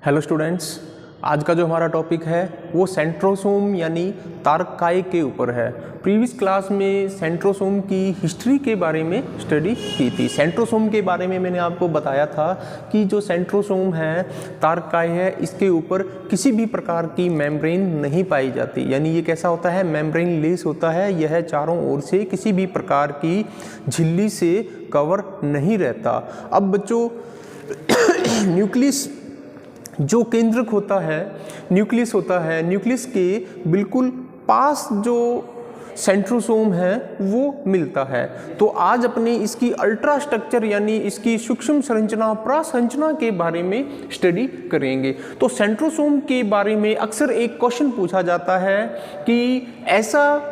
Hello students, आज का जो हमारा टॉपिक है वो सेंट्रोसोम यानी तारकाय के ऊपर है। प्रीवियस क्लास में सेंट्रोसोम की हिस्ट्री के बारे में स्टडी की थी। सेंट्रोसोम के बारे में मैंने आपको बताया था कि जो सेंट्रोसोम है तारकाय है, इसके ऊपर किसी भी प्रकार की मेम्ब्रेन नहीं पाई जाती। यानी ये कैसा होता है, मेम्ब्रेन लेस होता है। यह चारों ओर से किसी भी प्रकार की झिल्ली से कवर नहीं रहता। अब बच्चों न्यूक्लियस जो केंद्रक होता है, न्यूक्लियस होता है, न्यूक्लियस के बिल्कुल पास जो सेंट्रोसोम है वो मिलता है। तो आज अपने इसकी अल्ट्रा स्ट्रक्चर यानी इसकी सूक्ष्म संरचना प्रसंरचना के बारे में स्टडी करेंगे। तो सेंट्रोसोम के बारे में अक्सर एक क्वेश्चन पूछा जाता है कि ऐसा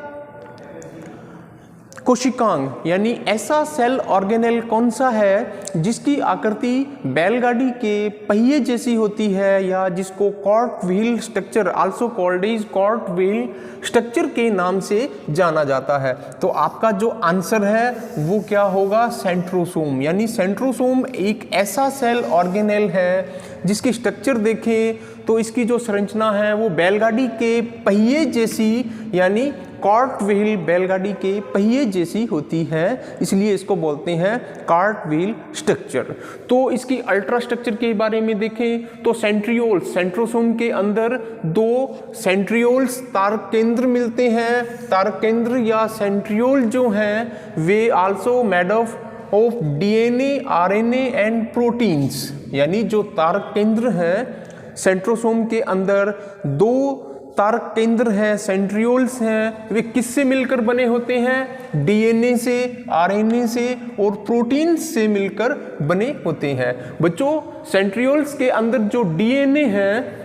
कोशिकांग यानी ऐसा सेल ऑर्गेनेल कौन सा है जिसकी आकृति बैलगाड़ी के पहिए जैसी होती है या जिसको cart wheel structure also called is cart wheel structure के नाम से जाना जाता है। तो आपका जो आंसर है वो क्या होगा, सेंट्रोसोम। यानी सेंट्रोसोम एक ऐसा सेल ऑर्गेनेल है जिसकी स्ट्रक्चर देखें तो इसकी जो संरचना है वो बैलगाड़ी के पहिए जैसी यानी कार्ट व्हील बैलगाड़ी के पहिए जैसी होती है, इसलिए इसको बोलते हैं कार्ट व्हील स्ट्रक्चर। तो इसकी अल्ट्रा स्ट्रक्चर के बारे में देखें तो सेंट्रियोल्स, सेंट्रोसोम के अंदर दो सेंट्रियोल्स तारक केंद्र मिलते हैं। तारक केंद्र या सेंट्रियोल जो हैं way also made of DNA, RNA and proteins. यानी जो तारक केंद्र हैं सेंट्रोसोम के अंदर दो तारक केंद्र हैं, सेंट्रियोल्स हैं, वे किससे मिलकर बने होते हैं, डीएनए से, आरएनए से और प्रोटीन से मिलकर बने होते हैं। बच्चों सेंट्रियोल्स के अंदर जो डीएनए है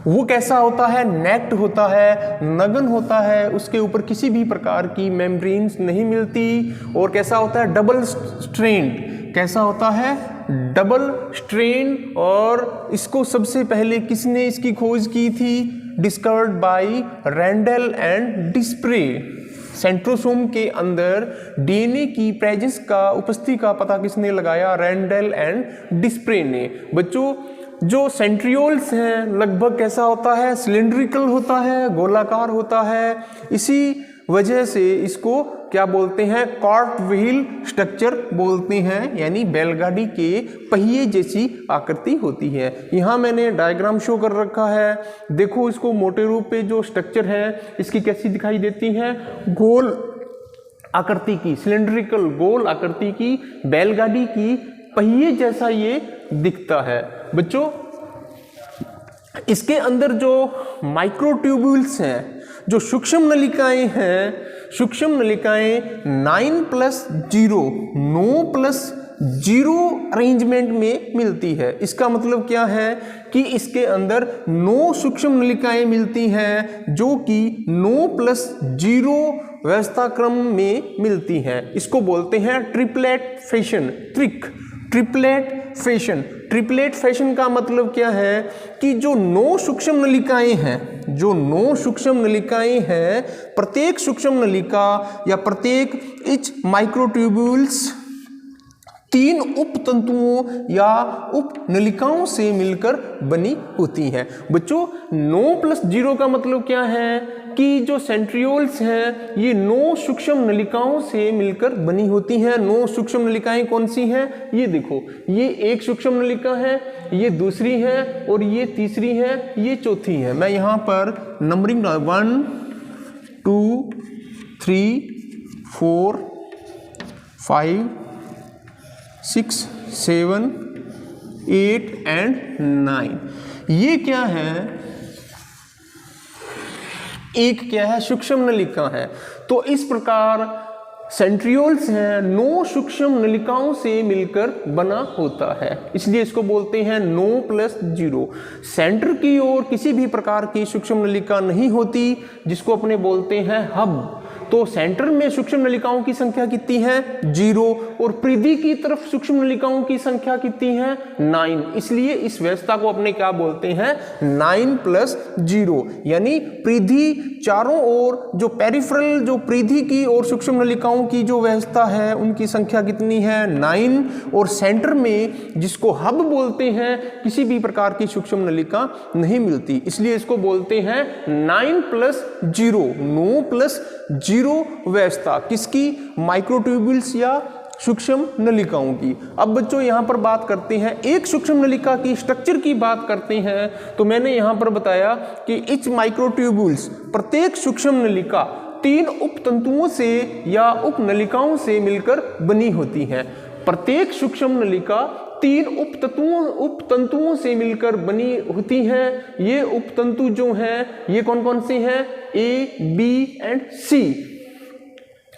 वो कैसा होता है, नेक्ड होता है, नगन होता है, उसके ऊपर किसी भी प्रकार की मेम्ब्रेन्स नहीं मिलती। और कैसा होता है, डबल स्ट्रेंड। कैसा होता है, डबल स्ट्रेन। और इसको सबसे पहले किसने इसकी खोज की थी, discovered by Randall and Disprey. Centrosome के अंदर डीएनए की प्रेजेंस का, उपस्थिति का पता किसने लगाया, रैंडल एंड डिस्प्रे ने। बच्चों जो सेंट्रियोल्स हैं लगभग कैसा होता है, सिलिंड्रिकल होता है, गोलाकार होता है। इसी वजह से इसको क्या बोलते हैं, कार्ट व्हील स्ट्रक्चर बोलते हैं। यानी बैलगाड़ी के पहिए जैसी आकृति होती है। यहाँ मैंने डायग्राम शो कर रखा है, देखो इसको मोटे रूप पे जो स्ट्रक्चर है इसकी कैसी दिखाई देती है, गोल आकृति की, सिलिंड्रिकल गोल आकृति की बैलगाड़ी की पहिए जैसा ये दिखता है। बच्चों इसके अंदर जो माइक्रोट्यूब्यूल्स हैं, जो सूक्ष्म नलिकाएं हैं, सूक्ष्म नलिकाएं 9+0 अरेंजमेंट में मिलती है। इसका मतलब क्या है कि इसके अंदर 9 सूक्ष्म नलिकाएं मिलती हैं जो कि 9+0 व्यवस्था क्रम में मिलती हैं। इसको बोलते हैं triplet fashion, triplet fashion. Triplet fashion का मतलब क्या है कि जो 9 सूक्ष्म नलिकाएं हैं, जो 9 सूक्ष्म नलिकाएं हैं, प्रत्येक सूक्ष्म नलिका या प्रत्येक इच माइक्रोट्यूब्यूल्स 3 उप तंतुओं या उप नलिकाओं से मिलकर बनी होती हैं। बच्चों 9+0 का मतलब क्या है कि जो सेंट्रियोल्स हैं ये 9 सूक्ष्म नलिकाओं से मिलकर बनी होती हैं। 9 सूक्ष्म नलिकाएं कौन सी हैं, ये देखो, ये एक सूक्ष्म नलिका है, ये दूसरी है और ये तीसरी है, ये चौथी है। मैं यहाँ पर नंबरिंग 1 2 3 4 5 6 7 8 एंड 9। ये क्या है, एक क्या है, सूक्ष्म नलिका है। तो इस प्रकार सेंट्रियोल्स हैं 9 सूक्ष्म नलिकाओं से मिलकर बना होता है, इसलिए इसको बोलते हैं 9+0। सेंटर की ओर किसी भी प्रकार की सूक्ष्म नलिका नहीं होती जिसको अपने बोलते हैं हब। तो सेंटर में सूक्ष्म नलिकाओं की संख्या कितनी है 0 और परिधि की तरफ सूक्ष्म नलिकाओं की संख्या कितनी है 9। इसलिए इस व्यवस्था को अपने क्या बोलते हैं 9+0, यानी परिधि चारों ओर जो पेरिफेरल जो परिधि की और सूक्ष्म नलिकाओं की जो व्यवस्था है उनकी संख्या कितनी है 9 और सेंटर में जिसको हब बोलते हैं किसी भी प्रकार की सूक्ष्म नलिका नहीं मिलती, इसलिए इसको बोलते हैं 9+0 व्यवस्था किसकी माइक्रोट्यूब्यूल्स या सूक्ष्म नलिकाओं की। अब बच्चों यहां पर बात करते हैं एक सूक्ष्म नलिका की स्ट्रक्चर की बात करते हैं। तो मैंने यहां पर बताया कि इच माइक्रोट्यूब्यूल्स प्रत्येक सूक्ष्म नलिका 3 उपतंतुओं से या उपनलिकाओं से मिलकर बनी होती है। प्रत्येक सूक्ष्म नलिका 3 उपतंतुओं से मिलकर बनी होती है। ये उपतंतु जो हैं ये कौन कौन से हैं A, B एंड C।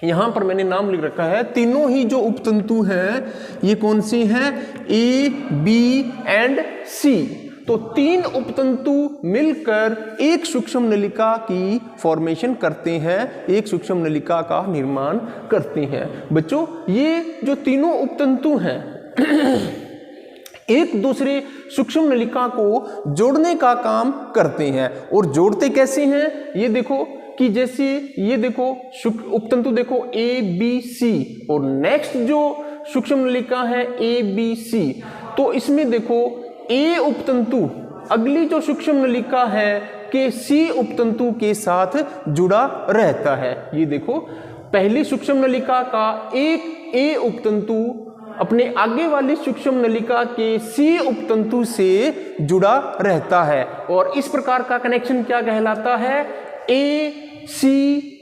यहां पर मैंने नाम लिख रखा है, तीनों ही जो उपतंतु हैं ये कौन से हैं A, B एंड C। तो 3 उपतंतु मिलकर एक सूक्ष्म नलिका की फॉर्मेशन करते हैं, एक सूक्ष्म नलिका का निर्माण करते हैं। बच्चों ये जो तीनों उपतंतु हैं एक दूसरे सूक्ष्म नलिका को जोड़ने का काम करते हैं। और जोड़ते कैसे हैं ये देखो कि जैसे ये देखो उपतंतु देखो A, B, C और नेक्स्ट जो सूक्ष्म नलिका है A, B, C। तो इसमें देखो A उपतंतु अगली जो सूक्ष्म नलिका है के C उपतंतु के साथ जुड़ा रहता है। ये देखो पहली सूक्ष्म नलिका का एक A उपतंतु अपने आगे वाली सूक्ष्म नलिका के C उपतंतु से जुड़ा रहता है और इस प्रकार का कनेक्शन क्या कहलाता है AC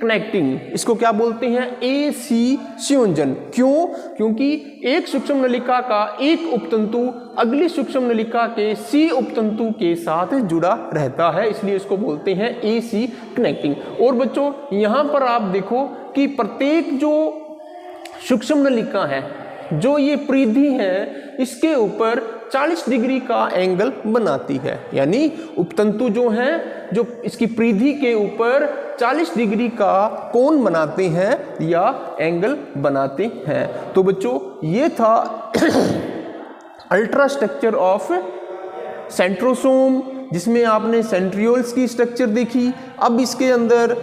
कनेक्टिंग। इसको क्या बोलते हैं AC संयोजन। क्यों? क्योंकि एक सूक्ष्म नलिका का एक उपतंतु अगली सूक्ष्म नलिका के C उपतंतु के साथ जुड़ा रहता है, इसलिए इसको बोलते हैं AC कनेक्टिंग। और बच्चों यहां पर आप देखो कि प्रत्येक जो सूक्ष्म नलिका है जो ये परिधि है इसके ऊपर 40 डिग्री का एंगल बनाती है, यानी उपतंतु जो हैं जो इसकी परिधि के ऊपर 40 डिग्री का कोण बनाते हैं या एंगल बनाते हैं। तो बच्चों ये था अल्ट्रा स्ट्रक्चर ऑफ सेंट्रोसोम जिसमें आपने सेंट्रियोल्स की स्ट्रक्चर देखी। अब इसके अंदर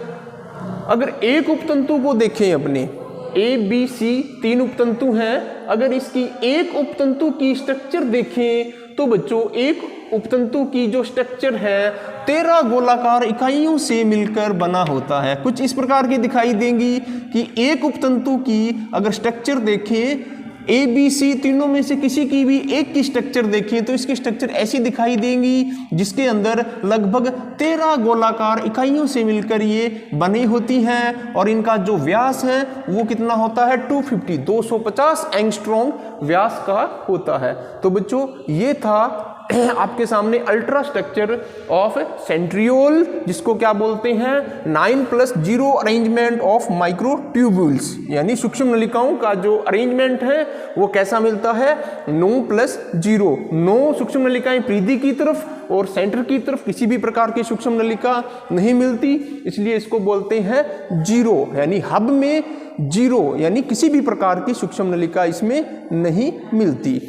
अगर एक उपतंतु को देखें अपने A, B, C 3 उपतंतु हैं, अगर इसकी एक उपतंतु की स्ट्रक्चर देखें तो बच्चों एक उपतंतु की जो स्ट्रक्चर है 13 गोलाकार इकाइयों से मिलकर बना होता है। कुछ इस प्रकार की दिखाई देंगी कि एक उपतंतु की अगर स्ट्रक्चर देखें A, B, C तीनों में से किसी की भी एक की स्ट्रक्चर देखें तो इसकी स्ट्रक्चर ऐसी दिखाई देंगी जिसके अंदर लगभग 13 गोलाकार इकाइयों से मिलकर ये बनी होती हैं और इनका जो व्यास है वो कितना होता है 250 एंगस्ट्रॉम व्यास का होता है। तो बच्चों ये था आपके सामने अल्ट्रा स्ट्रक्चर ऑफ सेंट्रियोल जिसको क्या बोलते हैं 9+0 अरेंजमेंट ऑफ माइक्रोट्यूब्यूल्स, यानी सूक्ष्म नलिकाओं का जो अरेंजमेंट है वो कैसा मिलता है 9+0। 9 सूक्ष्म नलिकाएं परिधि की तरफ और सेंटर की तरफ किसी भी प्रकार की सूक्ष्म नलिका नहीं मिलती, इसलिए इसको बोलते हैं 0, यानी हब में 0 यानी किसी भी प्रकार की सूक्ष्म नलिका इसमें नहीं मिलती।